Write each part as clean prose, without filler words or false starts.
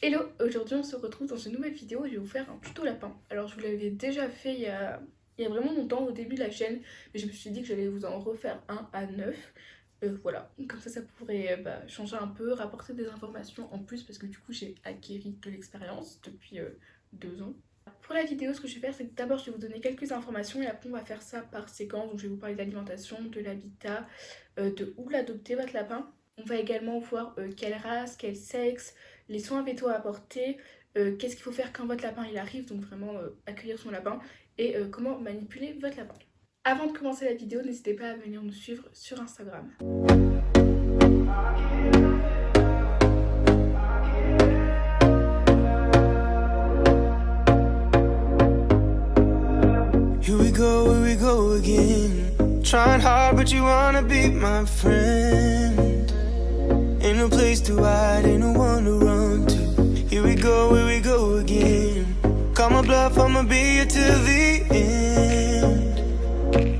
Hello, aujourd'hui on se retrouve dans une nouvelle vidéo et je vais vous faire un tuto lapin. Alors je vous l'avais déjà fait il y a vraiment longtemps au début de la chaîne, mais je me suis dit que j'allais vous en refaire un à 9. Voilà, comme ça pourrait changer un peu, rapporter des informations en plus parce que du coup j'ai acquéri de l'expérience depuis 2 ans. Pour la vidéo, ce que je vais faire, c'est que d'abord je vais vous donner quelques informations et après on va faire ça par séquence. Donc je vais vous parler d'alimentation, de l'habitat, de où l'adopter votre lapin. On va également voir quelle race, quel sexe, les soins vétos à apporter, qu'est-ce qu'il faut faire quand votre lapin il arrive, donc vraiment accueillir son lapin, et comment manipuler votre lapin. Avant de commencer la vidéo, n'hésitez pas à venir nous suivre sur Instagram. Here we go again. Trying hard, but you wanna be my friend. Ain't no place to hide, ain't no one to run to. Here we go again. Call my bluff, I'ma be here till the end.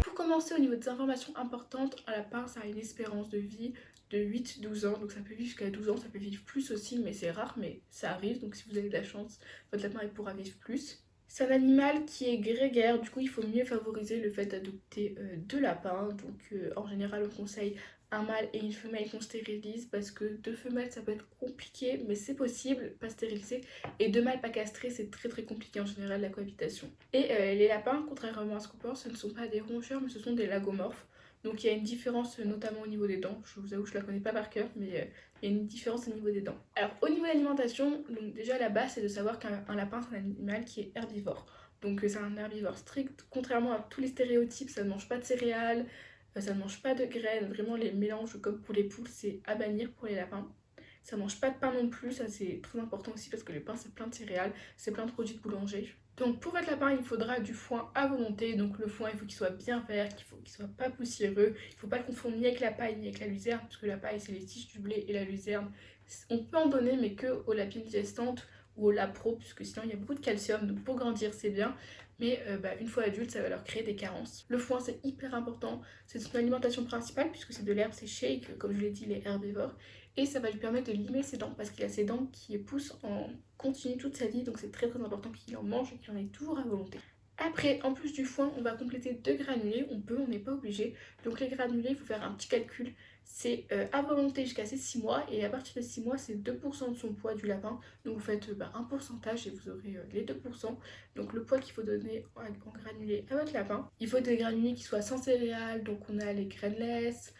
Pour commencer, au niveau des informations importantes, un lapin, ça a une espérance de vie de 8-12 ans. Donc ça peut vivre jusqu'à 12 ans, ça peut vivre plus aussi, mais c'est rare, mais ça arrive. Donc si vous avez de la chance, votre lapin il pourra vivre plus. C'est un animal qui est grégaire, du coup il faut mieux favoriser le fait d'adopter deux lapins. Donc en général on conseille un mâle et une femelle qu'on stérilise parce que deux femelles ça peut être compliqué, mais c'est possible, pas stérilisé. Et deux mâles pas castrés c'est très compliqué en général la cohabitation. Et les lapins, contrairement à ce qu'on pense, ce ne sont pas des rongeurs mais ce sont des lagomorphes. Donc il y a une différence notamment au niveau des dents. Je vous avoue je la connais pas par cœur, mais il y a une différence au niveau des dents. Alors au niveau de l'alimentation, donc déjà la base c'est de savoir qu'un lapin c'est un animal qui est herbivore. Donc c'est un herbivore strict, contrairement à tous les stéréotypes, ça ne mange pas de céréales, ça ne mange pas de graines, vraiment les mélanges comme pour les poules c'est à bannir pour les lapins. Ça mange pas de pain non plus, ça c'est très important aussi parce que le pain c'est plein de céréales, c'est plein de produits de boulanger. Donc pour votre lapin il faudra du foin à volonté, donc le foin il faut qu'il soit bien vert, qu'il soit pas poussiéreux, il faut pas le confondre ni avec la paille ni avec la luzerne, parce que la paille c'est les tiges du blé et la luzerne on peut en donner mais que aux lapines gestantes ou aux lapros, puisque sinon il y a beaucoup de calcium, donc pour grandir c'est bien, mais une fois adulte ça va leur créer des carences. Le foin c'est hyper important, c'est son alimentation principale puisque c'est de l'herbe séchée et que comme je l'ai dit il est herbivore, et ça va lui permettre de limer ses dents parce qu'il a ses dents qui poussent en continu toute sa vie, donc c'est très important qu'il en mange et qu'il en ait toujours à volonté. Après, en plus du foin, on va compléter 2 granulés, on n'est pas obligé. Donc les granulés, il faut faire un petit calcul, c'est à volonté jusqu'à ses 6 mois, et à partir de 6 mois, c'est 2% de son poids du lapin. Donc vous faites un pourcentage et vous aurez les 2%. Donc le poids qu'il faut donner en granulés à votre lapin. Il faut des granulés qui soient sans céréales, donc on a les grainless,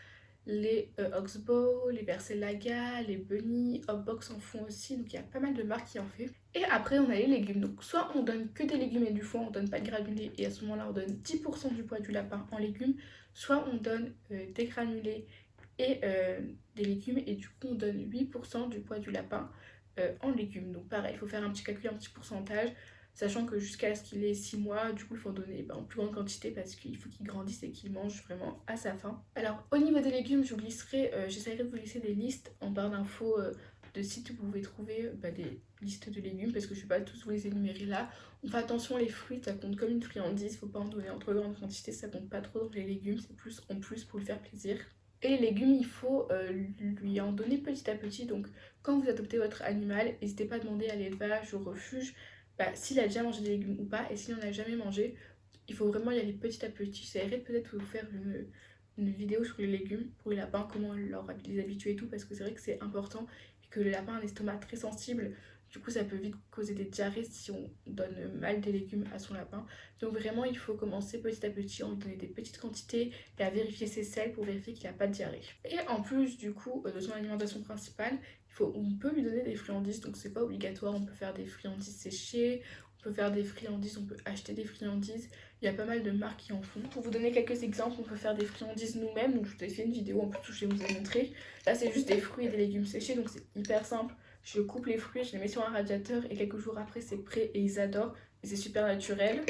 les Oxbow, les Bercelaga, les Bunny, Hopbox en font aussi, donc il y a pas mal de marques qui en fait. Et après on a les légumes, donc soit on donne que des légumes et du foin, on donne pas de granulés et à ce moment là on donne 10% du poids du lapin en légumes, soit on donne des granulés et des légumes et du coup on donne 8% du poids du lapin en légumes. Donc pareil, il faut faire un petit calcul, un petit pourcentage, sachant que jusqu'à ce qu'il ait 6 mois, du coup il faut en donner en plus grande quantité parce qu'il faut qu'il grandisse et qu'il mange vraiment à sa faim. Alors au niveau des légumes, j'essaierai de vous laisser des listes en barre d'infos de sites où vous pouvez trouver des listes de légumes parce que je ne vais pas tous vous les énumérer là. On fait attention, les fruits ça compte comme une friandise, faut pas en donner en trop grande quantité, ça compte pas trop dans les légumes, c'est plus en plus pour lui faire plaisir. Et les légumes, il faut lui en donner petit à petit. Donc quand vous adoptez votre animal, n'hésitez pas à demander à l'élevage, au refuge, s'il a déjà mangé des légumes ou pas. Et s'il n'en a jamais mangé, il faut vraiment y aller petit à petit. J'essaierai peut-être de vous faire une vidéo sur les légumes pour les lapins, comment les habituer et tout, parce que c'est vrai que c'est important. Et que le lapin a un estomac très sensible. Du coup, ça peut vite causer des diarrhées si on donne mal des légumes à son lapin. Donc vraiment, il faut commencer petit à petit, en lui donner des petites quantités et à vérifier ses selles pour vérifier qu'il n'a pas de diarrhée. Et en plus, du coup, de son alimentation principale, on peut lui donner des friandises, donc c'est pas obligatoire. On peut faire des friandises séchées, on peut faire des friandises, on peut acheter des friandises. Il y a pas mal de marques qui en font. Pour vous donner quelques exemples, on peut faire des friandises nous-mêmes. Donc je vous ai fait une vidéo en plus où je vais vous en montrer. Là, c'est juste des fruits et des légumes séchés, donc c'est hyper simple. Je coupe les fruits, je les mets sur un radiateur et quelques jours après c'est prêt et ils adorent. Et c'est super naturel.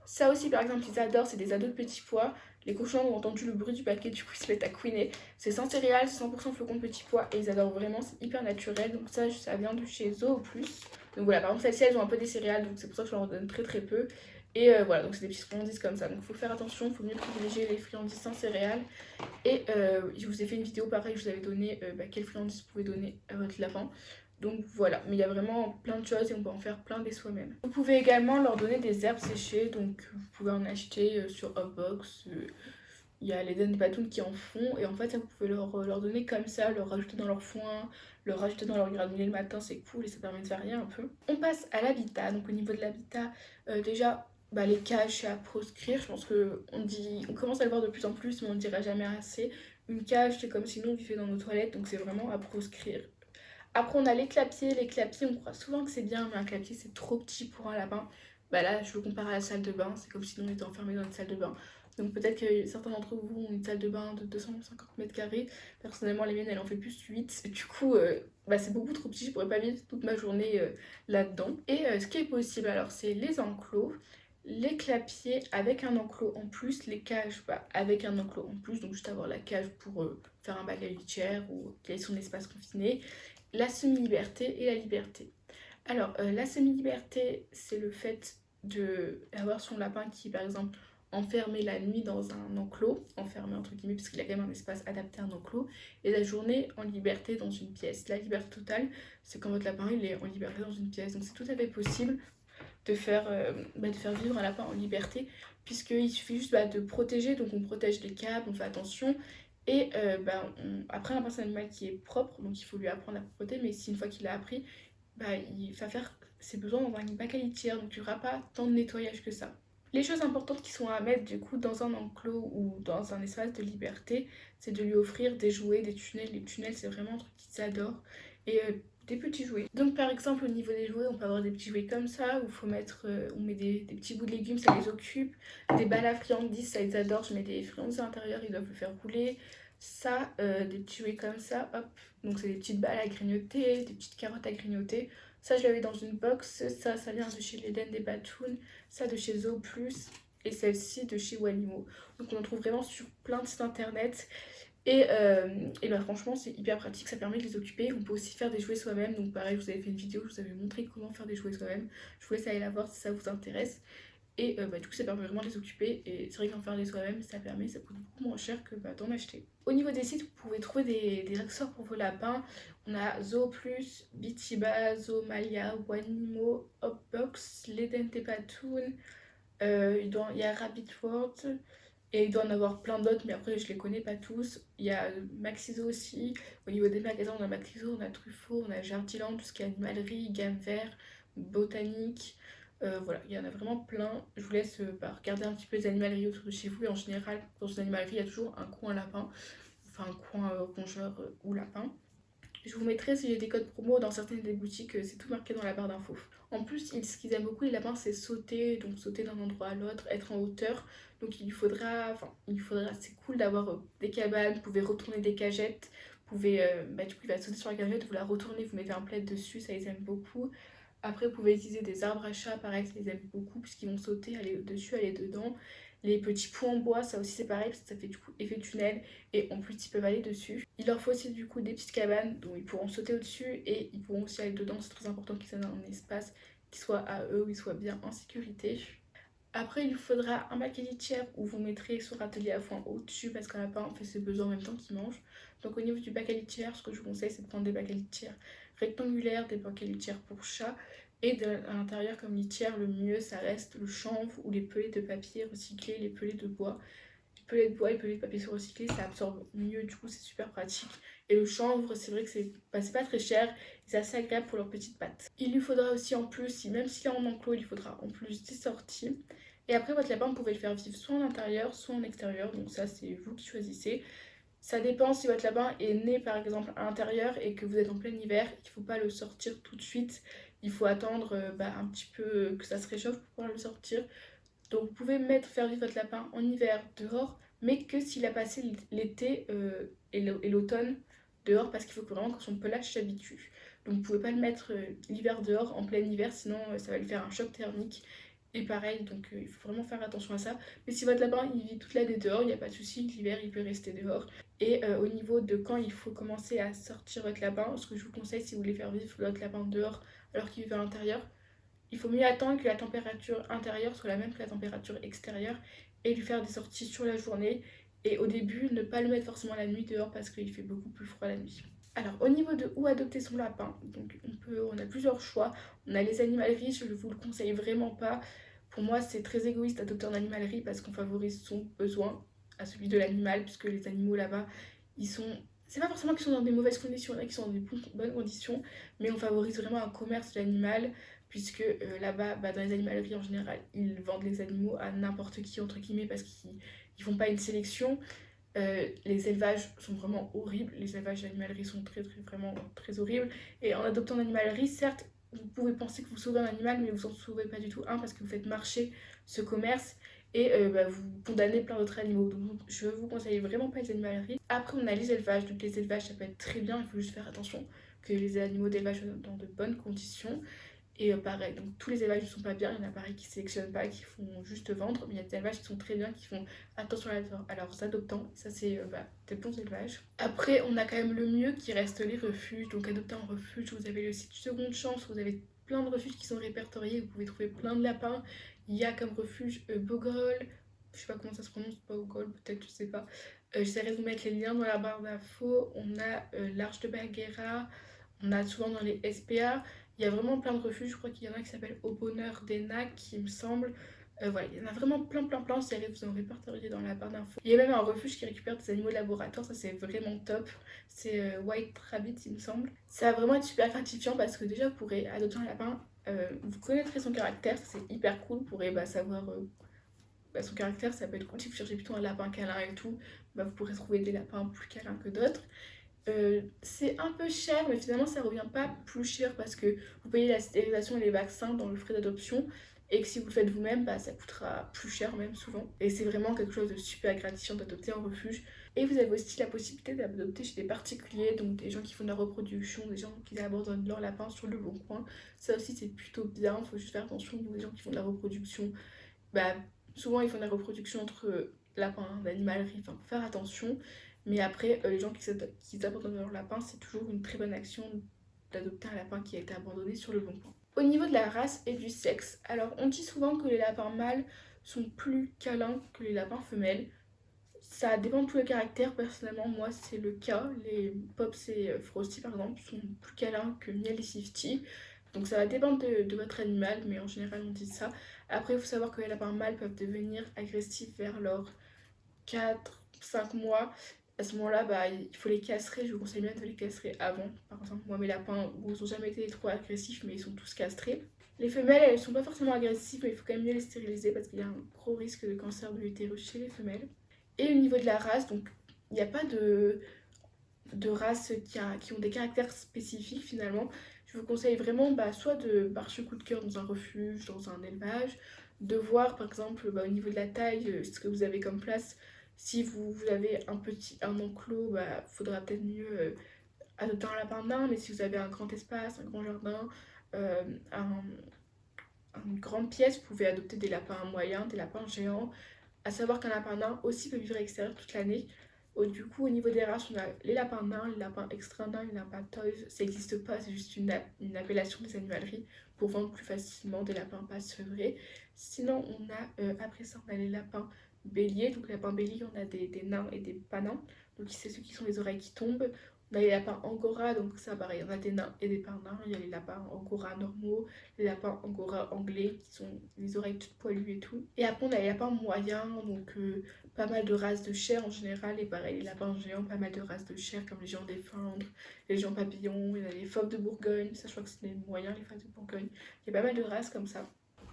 Ça aussi par exemple ils adorent, c'est des ados de petits pois. Les cochons ont entendu le bruit du paquet, du coup ils se mettent à couiner. C'est sans céréales, c'est 100% flocons de petits pois et ils adorent vraiment, c'est hyper naturel. Donc ça vient de chez Zoo Plus. Donc voilà, par contre celles-ci elles ont un peu des céréales, donc c'est pour ça que je leur en donne très peu. Et voilà, donc c'est des petites friandises comme ça. Donc il faut faire attention, il faut mieux privilégier les friandises sans céréales. Et je vous ai fait une vidéo pareil, je vous avais donné quelles friandises vous pouvez donner à votre lapin. Donc voilà, mais il y a vraiment plein de choses et on peut en faire plein des soi-même. Vous pouvez également leur donner des herbes séchées, donc vous pouvez en acheter sur Upbox. Il y a les Den Patoun qui en font et en fait ça vous pouvez leur donner comme ça, leur rajouter dans leur foin, leur rajouter dans leur granulé le matin, c'est cool et ça permet de varier un peu. On passe à l'habitat, donc au niveau de l'habitat, déjà les cages c'est à proscrire, je pense que on commence à le voir de plus en plus mais on ne dira jamais assez. Une cage c'est comme si nous on vivait dans nos toilettes donc c'est vraiment à proscrire. Après, on a les clapiers. Les clapiers, on croit souvent que c'est bien, mais un clapier, c'est trop petit pour un lapin. Bah là, je le compare à la salle de bain. C'est comme si on était enfermé dans une salle de bain. Donc peut-être que certains d'entre vous ont une salle de bain de 250 mètres carrés. Personnellement, les miennes, elles en fait plus 8. Du coup, c'est beaucoup trop petit. Je pourrais pas vivre toute ma journée là-dedans. Et ce qui est possible, alors, c'est les enclos. Les clapiers avec un enclos en plus, les cages avec un enclos en plus, donc juste avoir la cage pour faire un bac à litière ou qu'il ait son espace confiné, la semi-liberté et la liberté. Alors, la semi-liberté, c'est le fait d'avoir son lapin qui est par exemple enfermé la nuit dans un enclos, enfermé entre guillemets parce qu'il a quand même un espace adapté à un enclos, et la journée en liberté dans une pièce. La liberté totale, c'est quand votre lapin il est en liberté dans une pièce. Donc c'est tout à fait possible de faire vivre un lapin en liberté, puisqu'il suffit juste de protéger, donc on protège les câbles, on fait attention, et après un c'est un animal qui est propre, donc il faut lui apprendre la propreté, mais si une fois qu'il a appris, il va faire ses besoins dans un bac à litière, donc il n'y aura pas tant de nettoyage que ça. Les choses importantes qui sont à mettre du coup dans un enclos ou dans un espace de liberté, c'est de lui offrir des jouets, des tunnels. Les tunnels c'est vraiment un truc qu'ils adorent. Et des petits jouets. Donc par exemple au niveau des jouets, on peut avoir des petits jouets comme ça, où faut mettre, on met des petits bouts de légumes, ça les occupe. Des balles à friandises, ça ils adorent, je mets des friandises à l'intérieur, ils doivent le faire rouler. Ça, des petits jouets comme ça, hop. Donc c'est des petites balles à grignoter, des petites carottes à grignoter. Ça je l'avais dans une box, ça vient de chez l'Eden des Batounes, ça de chez Zoo Plus et celle-ci de chez Walimo. Donc on en trouve vraiment sur plein de sites internet. Et franchement c'est hyper pratique, ça permet de les occuper. On peut aussi faire des jouets soi-même, donc pareil je vous avais fait une vidéo, je vous avais montré comment faire des jouets soi-même. Je vous laisse aller la voir si ça vous intéresse. Et du coup ça permet vraiment de les occuper, et c'est vrai qu'en faire des soi-même ça coûte beaucoup moins cher que d'en acheter. Au niveau des sites, vous pouvez trouver des accessoires pour vos lapins. On a Zoo Plus, Bitiba, Zoo Malia, Wanimo, Hopbox, L'Eden Tepatoon, il y a Rabbit World. Et il doit en avoir plein d'autres, mais après je les connais pas tous. Il y a Maxiso aussi. Au niveau des magasins, on a Maxiso, on a Truffaut, on a Jardiland, tout ce qui est animalerie, gamme vert, botanique. Voilà, il y en a vraiment plein. Je vous laisse regarder un petit peu les animaleries autour de chez vous. Et en général, dans une animalerie, il y a toujours un coin lapin, enfin un coin rongeur ou lapin. Je vous mettrai si j'ai des codes promo dans certaines des boutiques, c'est tout marqué dans la barre d'infos. En plus, ce qu'ils aiment beaucoup les lapins, c'est sauter, donc sauter d'un endroit à l'autre, être en hauteur. Donc c'est cool d'avoir des cabanes, vous pouvez retourner des cagettes, vous pouvez, du coup il va sauter sur la cagette, vous la retournez, vous mettez un plaid dessus, ça les aime beaucoup. Après vous pouvez utiliser des arbres à chat, pareil ça les aime beaucoup puisqu'ils vont sauter, aller dessus, aller dedans. Les petits pots en bois, ça aussi c'est pareil parce que ça fait du coup effet tunnel et en plus ils peuvent aller dessus. Il leur faut aussi du coup des petites cabanes dont ils pourront sauter au-dessus et ils pourront aussi aller dedans. C'est très important qu'ils aient un espace qui soit à eux, où ils soient bien en sécurité. Après il vous faudra un bac à litière où vous mettrez son râtelier à foin au-dessus parce qu'un lapin fait ses besoins en même temps qu'il mange. Donc au niveau du bac à litière, ce que je vous conseille c'est de prendre des bacs à litière rectangulaires, des bacs à litière pour chat. Et à l'intérieur comme litière, le mieux ça reste le chanvre ou les pelets de papier recyclés, les pelets de bois. Les pelets de bois et les pelets de papier sont recyclés, ça absorbe mieux, du coup c'est super pratique. Et le chanvre, c'est vrai que c'est pas très cher, c'est assez agréable pour leurs petites pattes. Il lui faudra aussi en plus, même s'il est en enclos, il lui faudra en plus des sorties. Et après votre lapin, vous pouvez le faire vivre soit en intérieur, soit en extérieur, donc ça c'est vous qui choisissez. Ça dépend si votre lapin est né par exemple à l'intérieur et que vous êtes en plein hiver, il ne faut pas le sortir tout de suite. Il faut attendre un petit peu que ça se réchauffe pour pouvoir le sortir. Donc vous pouvez faire vivre votre lapin en hiver dehors, mais que s'il a passé l'été et l'automne dehors, parce qu'il faut vraiment que son pelage s'habitue. Donc vous pouvez pas le mettre l'hiver dehors, en plein hiver, sinon ça va lui faire un choc thermique. Et pareil, donc il faut vraiment faire attention à ça. Mais si votre lapin il vit toute l'année dehors, il n'y a pas de souci, l'hiver il peut rester dehors. Et au niveau de quand il faut commencer à sortir votre lapin, ce que je vous conseille si vous voulez faire vivre votre lapin dehors alors qu'il vit à l'intérieur, il faut mieux attendre que la température intérieure soit la même que la température extérieure et lui faire des sorties sur la journée. Et au début, ne pas le mettre forcément la nuit dehors parce qu'il fait beaucoup plus froid la nuit. Alors au niveau de où adopter son lapin, donc on a plusieurs choix. On a les animaleries, je ne vous le conseille vraiment pas. Pour moi c'est très égoïste d'adopter en animalerie parce qu'on favorise son besoin à celui de l'animal, puisque les animaux là-bas, ils sont... C'est pas forcément qu'ils sont dans des mauvaises conditions, il y en a qui sont dans des bonnes conditions, mais on favorise vraiment un commerce de l'animal, puisque là-bas, dans les animaleries en général, ils vendent les animaux à n'importe qui, entre guillemets, parce qu'ils font pas une sélection. Les élevages sont vraiment horribles, les élevages d'animalerie sont vraiment très horribles. Et en adoptant en animalerie, certes, vous pouvez penser que vous sauvez un animal, mais vous en sauvez pas du tout un parce que vous faites marcher ce commerce et vous condamnez plein d'autres animaux. Donc je vous conseille vraiment pas les animaleries. Après, on a les élevages, donc les élevages ça peut être très bien, il faut juste faire attention que les animaux d'élevage soient dans de bonnes conditions. Et pareil, donc tous les élevages ne sont pas bien, il y en a pareil qui ne sélectionnent pas, qui font juste vendre, mais il y a des élevages qui sont très bien, qui font attention à leurs adoptants, ça c'est des bons élevages. Après, on a quand même le mieux qui reste les refuges, donc adopter en refuge, vous avez le site Seconde Chance, vous avez plein de refuges qui sont répertoriés, vous pouvez trouver plein de lapins, il y a comme refuge Bogol, je sais pas comment ça se prononce, Bogol peut-être, je sais pas. J'essaierai de vous mettre les liens dans la barre d'infos, on a l'Arche de Baguera, on a souvent dans les SPA. Il y a vraiment plein de refuges, je crois qu'il y en a qui s'appelle Au Bonheur des Nacs, il me semble. Voilà, il y en a vraiment plein, si vous en répertoriez dans la barre d'infos. Il y a même un refuge qui récupère des animaux de laboratoire, ça c'est vraiment top. C'est White Rabbit, il me semble. Ça va vraiment être super gratifiant parce que déjà, vous pourrez adopter un lapin, vous connaîtrez son caractère, ça c'est hyper cool, vous pourrez savoir son caractère, ça peut être cool. Si vous cherchez plutôt un lapin câlin et tout, vous pourrez trouver des lapins plus câlins que d'autres. C'est un peu cher, mais finalement ça revient pas plus cher parce que vous payez la stérilisation et les vaccins dans le frais d'adoption et que si vous le faites vous-même, ça coûtera plus cher même souvent. Et c'est vraiment quelque chose de super gratifiant d'adopter en refuge. Et vous avez aussi la possibilité d'adopter chez des particuliers, donc des gens qui font de la reproduction, des gens qui abandonnent leurs lapins sur le bon coin. Ça aussi c'est plutôt bien, il faut juste faire attention au niveau des gens qui font de la reproduction. Souvent ils font de la reproduction entre lapins, d'animalerie, enfin faut faire attention. Mais après, les gens qui abandonnent leur lapin, c'est toujours une très bonne action d'adopter un lapin qui a été abandonné sur le bon coin. Au niveau de la race et du sexe, alors on dit souvent que les lapins mâles sont plus câlins que les lapins femelles. Ça dépend de tous les caractères, personnellement moi c'est le cas. Les Pops et Frosty par exemple sont plus câlins que Miel et Sifty. Donc ça va dépendre de votre animal, mais en général on dit ça. Après il faut savoir que les lapins mâles peuvent devenir agressifs vers leurs 4-5 mois. À ce moment-là, il faut les castrer. Je vous conseille bien de les castrer avant. Par exemple, moi, mes lapins, ils n'ont jamais été trop agressifs, mais ils sont tous castrés. Les femelles, elles sont pas forcément agressives, mais il faut quand même mieux les stériliser parce qu'il y a un gros risque de cancer de l'utérus chez les femelles. Et au niveau de la race, donc il n'y a pas de races qui ont des caractères spécifiques finalement. Je vous conseille vraiment soit de marcher coup de cœur dans un refuge, dans un élevage, de voir par exemple au niveau de la taille, ce que vous avez comme place. Si vous avez un enclos, faudra peut-être mieux adopter un lapin nain, mais si vous avez un grand espace, un grand jardin, une grande pièce, vous pouvez adopter des lapins moyens, des lapins géants. À savoir qu'un lapin nain aussi peut vivre à l'extérieur toute l'année. Du coup, au niveau des races, on a les lapins nains, les lapins extra nains, les lapins toys. Ça n'existe pas, c'est juste une appellation des animaleries pour vendre plus facilement des lapins pas sevrés. Sinon, après ça, on a les lapins béliers. Donc, les lapins béliers, on a des nains et des pas nains. Donc, c'est ceux qui sont les oreilles qui tombent. On a les lapins angora, donc ça pareil, on a des nains et des pas nains. Il y a les lapins angora normaux, les lapins angora anglais qui sont les oreilles toutes poilues et tout. Et après on a les lapins moyens, donc pas mal de races de chair en général. Et pareil, les lapins géants, pas mal de races de chair comme les géants des Flandres, les géants papillons, il y a les fauves de Bourgogne, ça je crois que c'est les moyens, les fauves de Bourgogne. Il y a pas mal de races comme ça.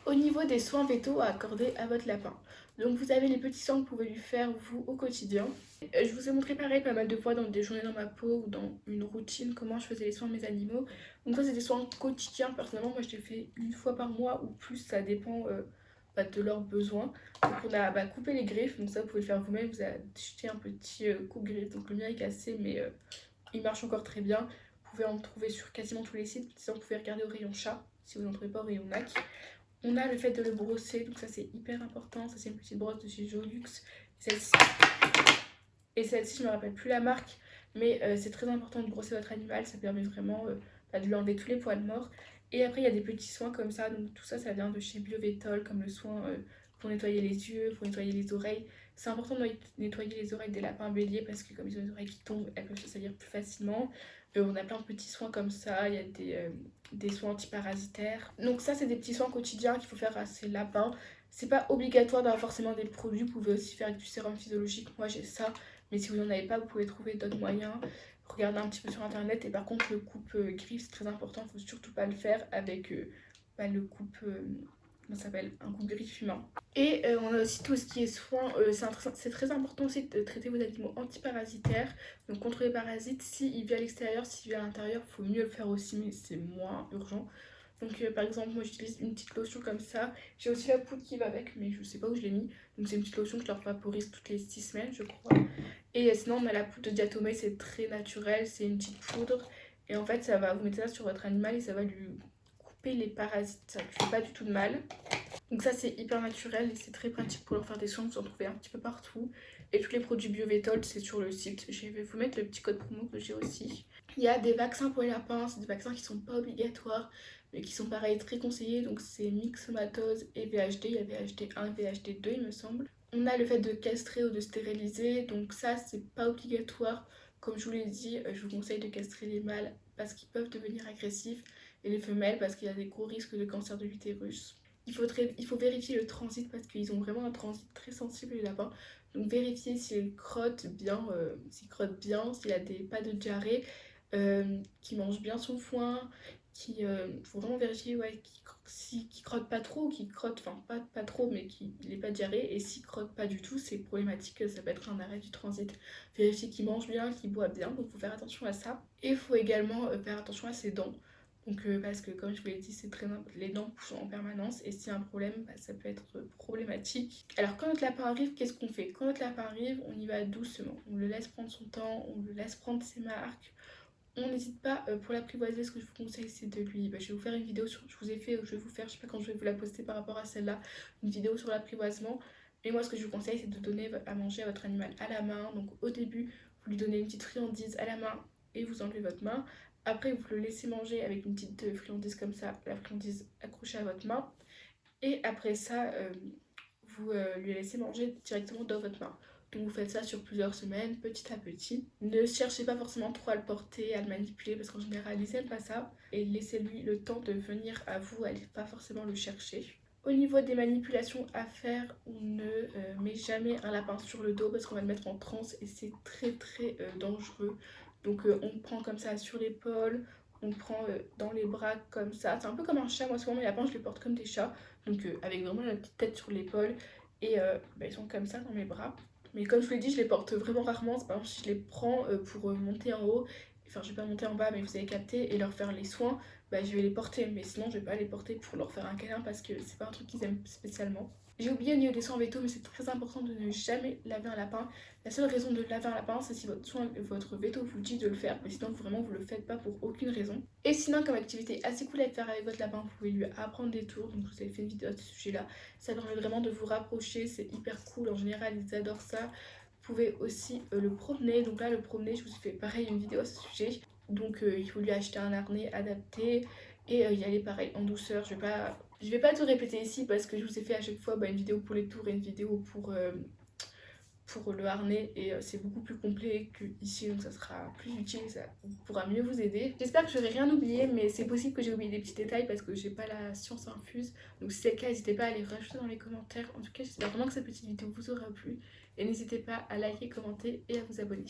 Au niveau des soins vétos à accorder à votre lapin. Donc vous avez les petits soins que vous pouvez lui faire vous au quotidien. Je vous ai montré pareil pas mal de fois dans des journées dans ma peau ou dans une routine comment je faisais les soins à mes animaux. Donc ça c'est des soins quotidiens, personnellement moi je les fais une fois par mois ou plus, ça dépend de leurs besoins. Donc on a coupé les griffes, donc ça vous pouvez le faire vous-même, vous achetez un petit coupe-griffe, donc le mien est cassé mais il marche encore très bien. Vous pouvez en trouver sur quasiment tous les sites, sinon vous pouvez regarder au rayon chat si vous n'en trouvez pas au rayon nac. On a le fait de le brosser, donc ça c'est hyper important. Ça c'est une petite brosse de chez Jolux. Et celle-ci, je ne me rappelle plus la marque, mais c'est très important de brosser votre animal. Ça permet vraiment de lui enlever tous les poils morts. Et après, il y a des petits soins comme ça. Donc tout ça, ça vient de chez Biovétol, comme le soin pour nettoyer les yeux, pour nettoyer les oreilles. C'est important de nettoyer les oreilles des lapins béliers parce que comme ils ont les oreilles qui tombent, elles peuvent se salir plus facilement. On a plein de petits soins comme ça, il y a des soins antiparasitaires. Donc ça c'est des petits soins quotidiens qu'il faut faire à ces lapins. C'est pas obligatoire d'avoir forcément des produits, vous pouvez aussi faire avec du sérum physiologique, moi j'ai ça. Mais si vous n'en avez pas, vous pouvez trouver d'autres moyens. Regardez un petit peu sur internet. Et par contre le coupe-griffe c'est très important, il ne faut surtout pas le faire avec le coupe... comment ça s'appelle, un coupe-griffe humain. Et on a aussi tout ce qui est soins, c'est très important aussi de traiter vos animaux antiparasitaires, donc contre les parasites. S'il vit à l'extérieur, s'il vit à l'intérieur, il faut mieux le faire aussi, mais c'est moins urgent. Donc par exemple, moi j'utilise une petite lotion comme ça. J'ai aussi la poudre qui va avec, mais je sais pas où je l'ai mis. Donc c'est une petite lotion que je leur vaporise toutes les 6 semaines, je crois. Et sinon on a la poudre de diatomée, c'est très naturel, c'est une petite poudre. Et en fait ça va, vous mettez ça sur votre animal et ça va lui couper les parasites, ça ne fait pas du tout de mal. Donc ça c'est hyper naturel et c'est très pratique pour leur faire des soins, vous en trouvez un petit peu partout. Et tous les produits Biovétol c'est sur le site, je vais vous mettre le petit code promo que j'ai aussi. Il y a des vaccins pour les lapins, c'est des vaccins qui sont pas obligatoires mais qui sont pareil très conseillés, donc c'est myxomatose et VHD, il y a VHD1 et VHD2 il me semble. On a le fait de castrer ou de stériliser, donc ça c'est pas obligatoire. Comme je vous l'ai dit, je vous conseille de castrer les mâles parce qu'ils peuvent devenir agressifs et les femelles parce qu'il y a des gros risques de cancer de l'utérus. Il faut vérifier le transit parce qu'ils ont vraiment un transit très sensible les lapins. Donc vérifier s'ils crottent bien, s'il a pas de diarrhée, qu'il mange bien son foin, faut vraiment vérifier qu'il crotte pas trop, qu'il crotte, enfin pas trop mais qu'il n'ait pas de diarrhée. Et s'il crotte pas du tout, c'est problématique, ça peut être un arrêt du transit. Vérifier qu'il mange bien, qu'il boit bien, donc il faut faire attention à ça. Et il faut également faire attention à ses dents. Donc parce que comme je vous l'ai dit, c'est très les dents poussent en permanence et s'il y a un problème, ça peut être problématique. Alors quand notre lapin arrive, qu'est-ce qu'on fait? Quand notre lapin arrive, on y va doucement. On le laisse prendre son temps, on le laisse prendre ses marques. On n'hésite pas pour l'apprivoiser, ce que je vous conseille c'est de lui... je vais vous faire une vidéo sur... Je vous ai fait, je vais vous faire, je sais pas quand je vais vous la poster par rapport à celle-là, une vidéo sur l'apprivoisement. Mais moi ce que je vous conseille c'est de donner à manger à votre animal à la main. Donc au début, vous lui donnez une petite friandise à la main et vous enlevez votre main. Après, vous le laissez manger avec une petite friandise comme ça, la friandise accrochée à votre main. Et après ça, vous lui laissez manger directement dans votre main. Donc vous faites ça sur plusieurs semaines, petit à petit. Ne cherchez pas forcément trop à le porter, à le manipuler, parce qu'en général, ils n'aiment pas ça. Et laissez-lui le temps de venir à vous, allez pas forcément le chercher. Au niveau des manipulations à faire, on ne met jamais un lapin sur le dos parce qu'on va le mettre en transe et c'est très dangereux. Donc on prend comme ça sur l'épaule, on prend dans les bras comme ça. C'est un peu comme un chat, moi souvent mes lapins je les porte comme des chats. Donc avec vraiment la petite tête sur l'épaule et ils sont comme ça dans mes bras. Mais comme je vous l'ai dit, je les porte vraiment rarement. Par exemple si je les prends pour monter en haut, enfin je vais pas monter en bas mais vous avez capté, et leur faire les soins, je vais les porter. Mais sinon je vais pas les porter pour leur faire un câlin parce que c'est pas un truc qu'ils aiment spécialement. J'ai oublié au niveau des soins vétos, mais c'est très important de ne jamais laver un lapin. La seule raison de laver un lapin, c'est si votre veto vous dit de le faire, mais sinon vraiment vous le faites pas pour aucune raison. Et sinon, comme activité assez cool à faire avec votre lapin, vous pouvez lui apprendre des tours. Donc vous avez fait une vidéo à ce sujet-là. Ça permet vraiment de vous rapprocher, c'est hyper cool. En général, ils adorent ça. Vous pouvez aussi le promener. Donc là, le promener, je vous ai fait pareil une vidéo à ce sujet. Donc il faut lui acheter un harnais adapté et y aller pareil en douceur. Je vais pas tout répéter ici parce que je vous ai fait à chaque fois une vidéo pour les tours et une vidéo pour le harnais et c'est beaucoup plus complet que ici, donc ça sera plus utile, ça pourra mieux vous aider. J'espère que j'aurai rien oublié, mais c'est possible que j'ai oublié des petits détails parce que j'ai pas la science infuse. Donc si c'est le cas, n'hésitez pas à les rajouter dans les commentaires. En tout cas, j'espère vraiment que cette petite vidéo vous aura plu et n'hésitez pas à liker, commenter et à vous abonner.